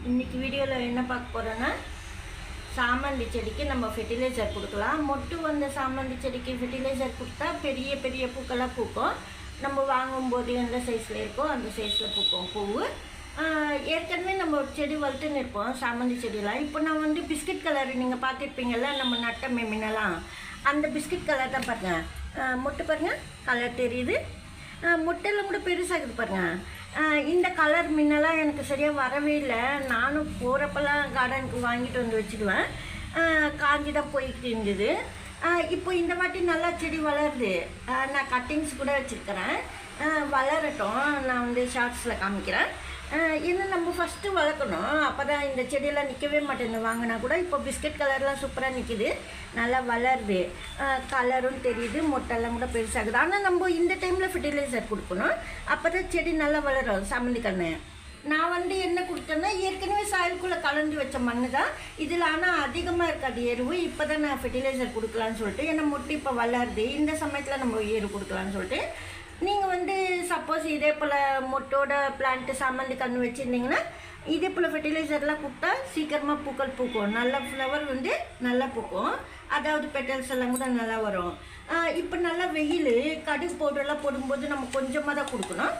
இன்றைக்கி வீடியோவில் என்ன பார்க்க போகிறோன்னா சாமந்தி செடிக்கு நம்ம ஃபெர்டிலைசர் கொடுக்கலாம். மொட்டு வந்த சாமந்தி செடிக்கு ஃபெர்டிலைசர் கொடுத்தா பெரிய பெரிய பூக்களாக பூக்கும். நம்ம வாங்கும்போது எந்த சைஸில் இருக்கோ அந்த சைஸில் பூக்கும் பூவு. ஏற்கனவே நம்ம ஒரு செடி வளர்த்துன்னு இருப்போம் சாமந்தி செடியெலாம். இப்போ நான் வந்து பிஸ்கட் கலர் நீங்கள் பார்த்துருப்பீங்கள்ல, நம்ம நட்ட மின்னலாம் அந்த பிஸ்கட் கலர் தான் பாருங்கள். மொட்டு பாருங்கள், கலர் தெரியுது. முட்டையில் கூட பெருசாகுது பாருங்கள். இந்த கலர் மின்னெல்லாம் எனக்கு சரியாக வரவே இல்லை. நானும் போகிறப்பெல்லாம் கார்டனுக்கு வாங்கிட்டு வந்து வச்சுடுவேன். காஞ்சி தான் போய்கிட்டு இருந்தது. இப்போ இந்த வாட்டி நல்லா செடி வளருது. நான் கட்டிங்ஸ் கூட வச்சுருக்கிறேன். வளரட்டும், நான் வந்து ஷார்ட்ஸில் காமிக்கிறேன். இன்னும் நம்ம ஃபஸ்ட்டு வளர்க்கணும், அப்போ தான் இந்த செடியெல்லாம் நிற்கவே மாட்டேங்குது. வாங்கினா கூட இப்போ பிஸ்கட் கலர்லாம் சூப்பராக நிற்கிது, நல்லா வளருது, கலரும் தெரியுது, மொட்டெல்லாம் கூட பெருசாகுது. ஆனால் நம்ம இந்த டைமில் ஃபெர்டிலைசர் கொடுக்கணும், அப்போ தான் செடி நல்லா வளரும். சாமந்தி கன்று நான் வந்து என்ன கொடுத்தேன்னா, ஏற்கனவே சாயலுக்குள்ளே கலந்து வச்ச மண் தான் இதில். ஆனால் அதிகமாக இருக்காது எருவு. இப்போ தான் நான் ஃபெர்டிலைசர் கொடுக்கலான்னு சொல்லிட்டு, ஏன்னா மொட்டு இப்போ வளருது, இந்த சமயத்தில் நம்ம எரு கொடுக்கலான்னு சொல்லிட்டு. நீங்கள் வந்து சப்போஸ் இதே போல் மொட்டோட பிளான்ட்டு சாமந்தி கன்று வச்சுருந்தீங்கன்னா இதே போல் ஃபெர்டிலைசர்லாம் கொடுத்தா சீக்கிரமாக பூக்கள் பூக்கும். நல்ல ஃப்ளவர் வந்து நல்லா பூக்கும், அதாவது பெட்டல்ஸ் எல்லாம் கூட நல்லா வரும். இப்போ நல்லா வெயில், கடுகு பவுடர்லாம் போடும்போது நம்ம கொஞ்சமாக தான் கொடுக்கணும்,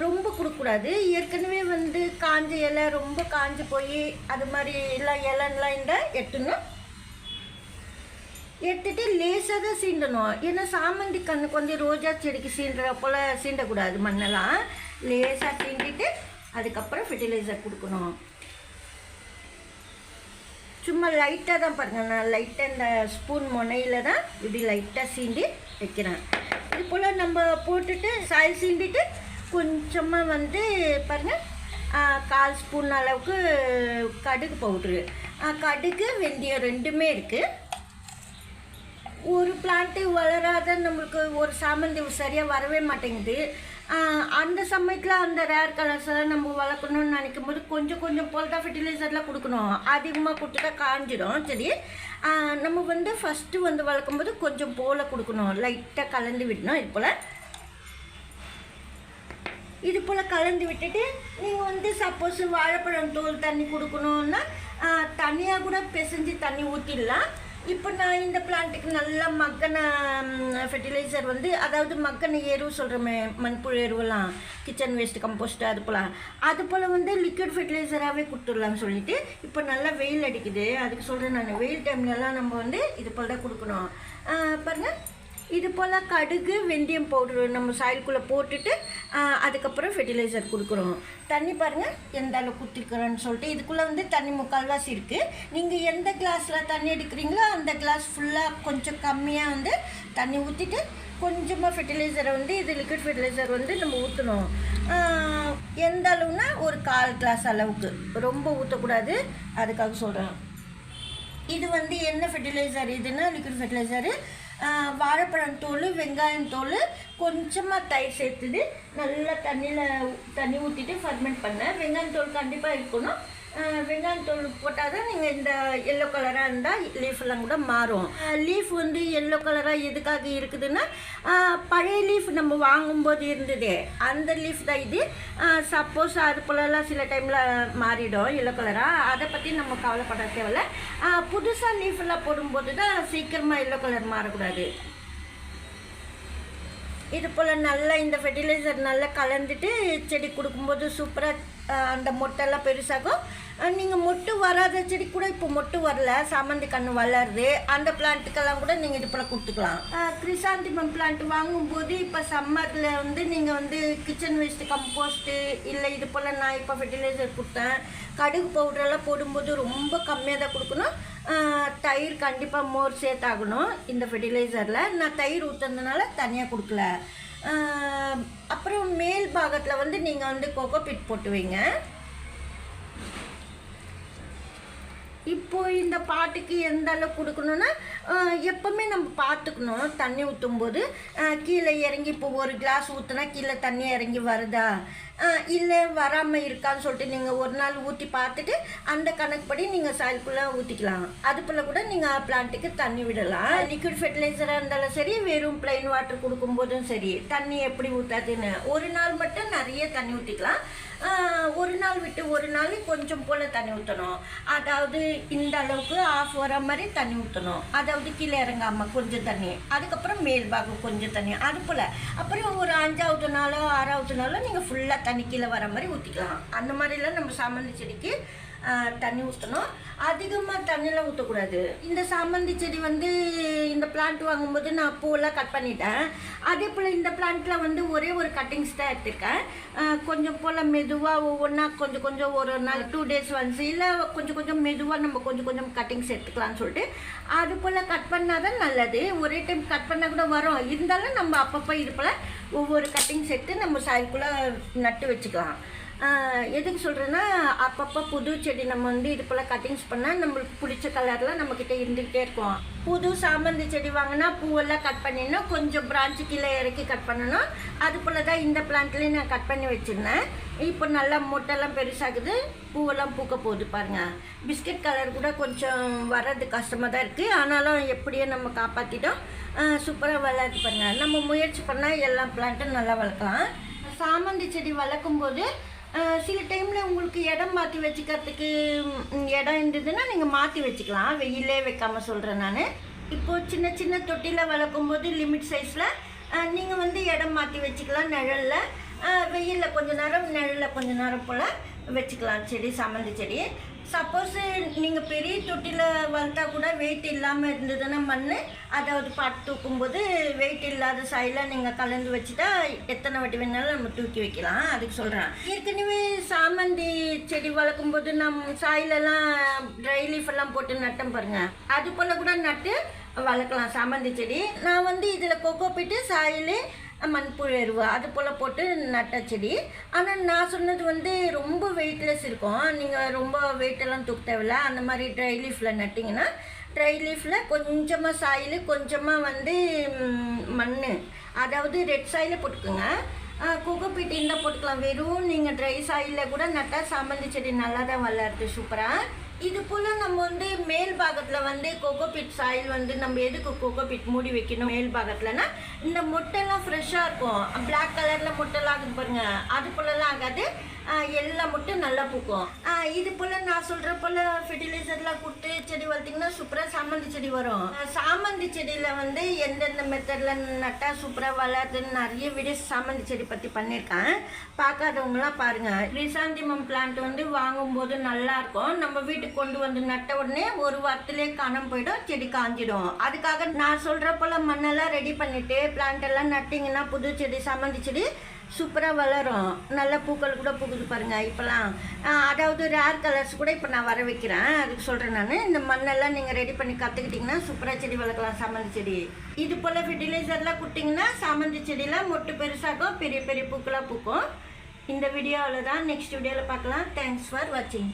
ரொம்ப கொடுக்கக்கூடாது. ஏற்கனவே வந்து காஞ்ச இலை ரொம்ப காஞ்சு போய் அது மாதிரி எல்லாம் இலைலாம் இருந்தால் எடுத்துட்டு லேசாக தான் சீண்டணும். ஏன்னா சாமந்தி கண்ணுக்கு வந்து ரோஜா செடிக்கு சீண்டுற போல் சீண்டக்கூடாது. மண்ணெல்லாம் லேசாக சீண்டிட்டு அதுக்கப்புறம் ஃபெர்டிலைசர் கொடுக்கணும். சும்மா லைட்டாக தான் பாருங்கள், நான் லைட்டாக இந்த ஸ்பூன் முனையில் தான் இப்படி லைட்டாக சீண்டி வைக்கிறேன். இது போல் நம்ம போட்டுட்டு சாயில் சீண்டிட்டு கொஞ்சமாக வந்து பாருங்கள், 1/4 ஸ்பூன் அளவுக்கு கடுகு பவுட்ரு, கடுகு வெந்தயம் ரெண்டுமே இருக்குது. ஒரு பிளான்ட்டு வளராத நம்மளுக்கு ஒரு சாமந்தி சரியாக வரவே மாட்டேங்குது. அந்த சமயத்தில் அந்த ரேர் கலர்ஸ் எல்லாம் நம்ம வளர்க்கணும்னு நினைக்கும் போது கொஞ்சம் கொஞ்சம் போல் தான் ஃபெர்டிலைசர்லாம் கொடுக்கணும். அதிகமாக கொடுத்துட்டா காஞ்சிடும் சரி. நம்ம வந்து ஃபஸ்ட்டு வந்து வளர்க்கும்போது கொஞ்சம் போல் கொடுக்கணும், லைட்டாக கலந்து விடணும். இது போல் கலந்து விட்டுட்டு நீங்கள் வந்து சப்போஸ் வாழைப்பழம் தோல் தண்ணி கொடுக்கணுன்னா தனியாக கூட பிசைஞ்சு தண்ணி ஊற்றிடலாம். இப்போ நான் இந்த பிளான்ட்டுக்கு நல்லா மக்கன ஃபெர்டிலைசர் வந்து, அதாவது மக்கன எருவு சொல்கிறோமே, மண்புழு எருவெல்லாம், கிச்சன் வேஸ்ட் கம்போஸ்ட்டு அது போல் வந்து லிக்விட் ஃபெர்டிலைசராகவே கொடுத்துடலான்னு சொல்லிட்டு. இப்போ நல்லா வெயில் அடிக்குது, அதுக்கு சொல்கிறேன் நான். வெயில் டைம்லலாம் நம்ம வந்து இது போல் தான் கொடுக்கணும். பாருங்கள், இது போல் கடுகு வெந்தயம் பவுட்ரு நம்ம சாயிலுக்குள்ளே போட்டுட்டு அதுக்கப்புறம் ஃபெர்டிலைசர் கொடுக்குறோம். தண்ணி பாருங்கள் எந்த அளவு குத்திருக்கிறோன்னு சொல்லிட்டு. இதுக்குள்ளே வந்து தண்ணி 3/4 இருக்குது. நீங்கள் எந்த கிளாஸில் தண்ணி எடுக்கிறீங்களோ அந்த கிளாஸ் ஃபுல்லாக கொஞ்சம் கம்மியாக வந்து தண்ணி ஊற்றிட்டு கொஞ்சமாக ஃபெர்டிலைசரை வந்து, இது லிக்விட் ஃபெர்டிலைசர் வந்து நம்ம ஊற்றணும். எந்த அளவுனா ஒரு 1/4 கிளாஸ் அளவுக்கு, ரொம்ப ஊற்றக்கூடாது, அதுக்காக சொல்கிறேன். இது வந்து என்ன ஃபெர்டிலைசர் இதுன்னா லிக்விட் ஃபெர்டிலைசரு. வாழைப்பழம் தோல், வெங்காயம் தோல், கொஞ்சமாக தயிர் சேர்த்துட்டு நல்லா தண்ணி ஊற்றிட்டு ஃபர்மெண்ட் பண்ணேன். வெங்காயம் தோல் கண்டிப்பாக இருக்கணும். வெங்காயம் தோல் போட்டால் தான் நீங்கள் இந்த எல்லோ கலராக இருந்தால் லீஃப்லாம் கூட மாறும். லீஃப் வந்து எல்லோ கலராக எதுக்காக இருக்குதுன்னா, பழைய லீஃப் நம்ம வாங்கும்போது இருந்ததே அந்த லீஃப் தான் இது. சப்போஸ் அது போலலாம் சில டைமில் மாறிடும் எல்லோ கலராக, அதை பற்றி நம்ம கவலைப்பட தேவையில்ல. புதுசாக லீஃபெல்லாம் போடும்போது தான் சீக்கிரமாக எல்லோ கலர் மாறக்கூடாது. இது போல் நல்லா இந்த ஃபெர்டிலைசர் நல்லா கலந்துட்டு செடி கொடுக்கும்போது சூப்பராக அந்த மொட்டெல்லாம் பெருசாகும். நீங்கள் மொட்டு வராத செடி கூட இப்போ மொட்டு வரல, சாமந்தி கன்று வளருது, அந்த பிளான்ட்டுக்கெல்லாம் கூட நீங்கள் இது போல் கொடுத்துக்கலாம். கிரிசாந்திமம் பிளான்ட் வாங்கும்போது இப்போ சம்மரில் வந்து நீங்கள் வந்து கிச்சன் வேஸ்ட்டு கம்போஸ்ட்டு இல்லை இது போல் நான் இப்போ ஃபெர்டிலைசர் கொடுத்தேன். கடுகு பவுடரெல்லாம் போடும்போது ரொம்ப கம்மியாக தான் கொடுக்கணும். தயிர் கண்டிப்பாக மோர் சேர்த்தாகணும் இந்த ஃபெர்டிலைசரில். நான் தயிர் ஊற்றுறதுனால தனியாக கொடுக்கல. அப்புறம் மேல் பாகத்தில் வந்து நீங்கள் வந்து கோகோபீட் போட்டு வைங்க. இப்போது இந்த பாட்டுக்கு எந்த அளவுக்கு கொடுக்கணுன்னா, எப்போவுமே நம்ம பார்த்துக்கணும் தண்ணி ஊற்றும்போது. கீழே இறங்கி இப்போ ஒரு கிளாஸ் ஊற்றுனா கீழே தண்ணி இறங்கி வருதா இல்லை வராமல் இருக்கான்னு சொல்லிட்டு நீங்கள் ஒரு நாள் ஊற்றி பார்த்துட்டு அந்த கணக்குப்படி நீங்கள் சாயிலுக்குள்ளே ஊற்றிக்கலாம். அது போல் கூட நீங்கள் பிளான்ட்டுக்கு தண்ணி விடலாம். லிக்விட் ஃபெர்டிலைசராக இருந்தாலும் சரி, வெறும் பிளைன் வாட்டர் கொடுக்கும்போதும் சரி, தண்ணி எப்படி ஊற்றாதுன்னு ஒரு நாள் மட்டும் நிறைய தண்ணி ஊற்றிக்கலாம். ஒரு நாள் விட்டு ஒரு நாள் கொஞ்சம் போல் தண்ணி ஊற்றணும். அதாவது இந்த அளவுக்கு ஆஃப் வர மாதிரி தண்ணி ஊற்றணும். அதாவது கீழே இறங்காமல் கொஞ்சம் தண்ணி, அதுக்கப்புறம் மேல் பாகம் கொஞ்சம் தண்ணி, அது போல். அப்புறம் ஒரு 5ஆவது நாளோ 6ஆவது நாளோ நீங்கள் ஃபுல்லாக தண்ணி கீழே வர மாதிரி ஊற்றிக்கலாம். அந்த மாதிரிலாம் நம்ம சாமந்தி செடிக்கு தண்ணி ஊற்றணும். அதிகமாக தண்ணியெலாம் ஊற்றக்கூடாது. இந்த சாமந்தி செடி வந்து இந்த பிளான்ட் வாங்கும்போது நான் பூவெல்லாம் கட் பண்ணிட்டேன். அதே போல் இந்த பிளான்ட்டில் வந்து ஒரே ஒரு கட்டிங்ஸ் தான் எடுத்திருக்கேன். கொஞ்சம் போல் மெதுவாக ஒவ்வொன்றா கொஞ்சம் கொஞ்சம் ஒரு நாள் 2 days ஒன்ஸ் இல்லை கொஞ்சம் கொஞ்சம் மெதுவாக நம்ம கொஞ்சம் கொஞ்சம் கட்டிங்ஸ் எடுத்துக்கலாம்னு சொல்லிட்டு அது போல் கட் பண்ணால் தான் நல்லது. ஒரே டைம் கட் பண்ணால் கூட வரும், இருந்தாலும் நம்ம அப்பப்போ இது போல் ஒவ்வொரு கட்டிங்ஸ் எடுத்து நம்ம சாய்க்குள்ளே நட்டு வச்சுக்கலாம். எதுக்கு சொல்கிறேன்னா, அப்பப்போ புது செடி நம்ம வந்து இது போல் கட்டிங்ஸ் பண்ணால் நம்மளுக்கு பிடிச்ச கலரில் நம்மக்கிட்ட இருந்துக்கிட்டே இருக்கும். புது சாமந்தி செடி வாங்கினா பூவெல்லாம் கட் பண்ணினா கொஞ்சம் பிரான்ச்சு கீழே இறக்கி கட் பண்ணணும். அது போல் தான் இந்த பிளான்ட்லேயும் நான் கட் பண்ணி வச்சுருந்தேன். இப்போ நல்லா மொட்டெல்லாம் பெருசாகுது, பூவெல்லாம் பூக்க போகுது பாருங்கள். பிஸ்கட் கலர் கூட கொஞ்சம் வர்றது கஷ்டமாக தான் இருக்குது, ஆனாலும் எப்படியோ நம்ம காப்பாற்றிட்டோம். சூப்பராக வளருது பாருங்கள். நம்ம முயற்சி பண்ணால் எல்லா பிளான்ட்டும் நல்லா வளர்க்கலாம். சாமந்தி செடி வளர்க்கும்போது சில டைமில் உங்களுக்கு இடம் மாற்றி வச்சுக்கிறதுக்கு இடம் இருந்ததுன்னா நீங்கள் மாற்றி வச்சுக்கலாம். வெயிலே வைக்காமல் சொல்கிறேன் நான். இப்போது சின்ன சின்ன தொட்டியில் வளர்க்கும்போது லிமிட் சைஸில் நீங்கள் வந்து இடம் மாற்றி வச்சுக்கலாம். நிழலில் வெயிலில் கொஞ்சம் நேரம், நிழலில் கொஞ்சம் நேரம் போல் வச்சுக்கலாம் செடி, சாமந்தி செடி. சப்போஸ் நீங்கள் பெரிய தொட்டியில் வளர்த்தா கூட வெயிட் இல்லாமல் இருந்ததுன்னா மண், அதாவது பாட்டு தூக்கும்போது வெயிட் இல்லாத சாயில் நீங்கள் கலந்து வச்சுட்டா எத்தனை வாட்டி வேணாலும் நம்ம தூக்கி வைக்கலாம். அதுக்கு சொல்கிறேன். ஏற்கனவே சாமந்தி செடி வளர்க்கும்போது நம்ம சாயிலெல்லாம் ட்ரை லீஃப் எல்லாம் போட்டு நட்டோம் பாருங்கள், அது போல் கூட நட்டு வளர்க்கலாம் சாமந்தி செடி. நான் வந்து இதில் கொக்கோ பீட்டு, சாயில், மண்புழு எருவு அது போல் போட்டு நட்ட செடி. ஆனால் நான் சொன்னது வந்து ரொம்ப வெயிட்லெஸ் இருக்கும், நீங்கள் ரொம்ப வெயிட்டெல்லாம் தூக்க தேவையில்ல. அந்த மாதிரி ட்ரை லீஃபில் நட்டிங்கன்னா, ட்ரை லீஃபில் கொஞ்சமாக சாயில், கொஞ்சமாக வந்து மண், அதாவது ரெட் சாயில் போட்டுக்கோங்க. கொக்கோ பீட் இருந்தால் போட்டுக்கலாம். வெறும் நீங்கள் ட்ரை சாயிலில் கூட நட்டால் சாமந்தி செடி நல்லா தான் வளருது சூப்பராக. இது போல் நம்ம வந்து மேல் பாகத்தில் வந்து கொக்கோ பீட் சாயில் வந்து நம்ம எதுக்கு கொக்கோ பீட் மூடி வைக்கணும் மேல் பாகத்தில்னா, இந்த மொட்டைலாம் ஃப்ரெஷ்ஷாக இருக்கும். பிளாக் கலரில் மொட்டைலாம் ஆகுது பாருங்கள், அது போலலாம் ஆகாது. எல்லா மொட்டும் நல்லா பூக்கும். இது போல் நான் சொல்கிற போல் ஃபெர்டிலைசர்லாம் கொடுத்து செடி வளர்த்திங்கன்னா சூப்பராக சாமந்தி செடி வரும். சாமந்தி செடியில் வந்து எந்தெந்த மெத்தடில் நட்டால் சூப்பராக வளருதுன்னு நிறைய வீடியோஸ் சாமந்தி செடி பற்றி பண்ணியிருக்கேன். பார்க்காதவங்களாம் பாருங்கள். கிரிசாந்திமம் பிளான்ட் வந்து வாங்கும்போது நல்லாயிருக்கும். நம்ம வீட்டுக்கு கொண்டு வந்து நட்ட உடனே ஒரு வாரத்திலே காணாம போயிடும், செடி காஞ்சிடும். அதுக்காக நான் சொல்கிற போல் மண்ணெல்லாம் ரெடி பண்ணிவிட்டு பிளான்ட் எல்லாம் நட்டிங்கன்னா புது செடி சாமந்தி செடி சூப்பராக வளரும். நல்ல பூக்கள் கூட பூக்குது பாருங்கள் இப்போலாம். அதாவது ரேர் கலர்ஸ் கூட இப்போ நான் வர வைக்கிறேன். அதுக்கு சொல்கிறேன் நான். இந்த மண்ணெல்லாம் நீங்கள் ரெடி பண்ணி கற்றுக்கிட்டிங்கன்னா சூப்பராக செடி வளர்க்கலாம் சாமந்தி செடி. இது போல் ஃபெர்டிலைசர்லாம் கொடுத்திங்கன்னா சாமந்தி செடியில் மொட்டு பெருசாகும், பெரிய பெரிய பூக்களாக பூக்கும். இந்த வீடியோ அவ்வளோதான். நெக்ஸ்ட் வீடியோவில் பார்க்கலாம். தேங்க்ஸ் ஃபார் வாட்சிங்.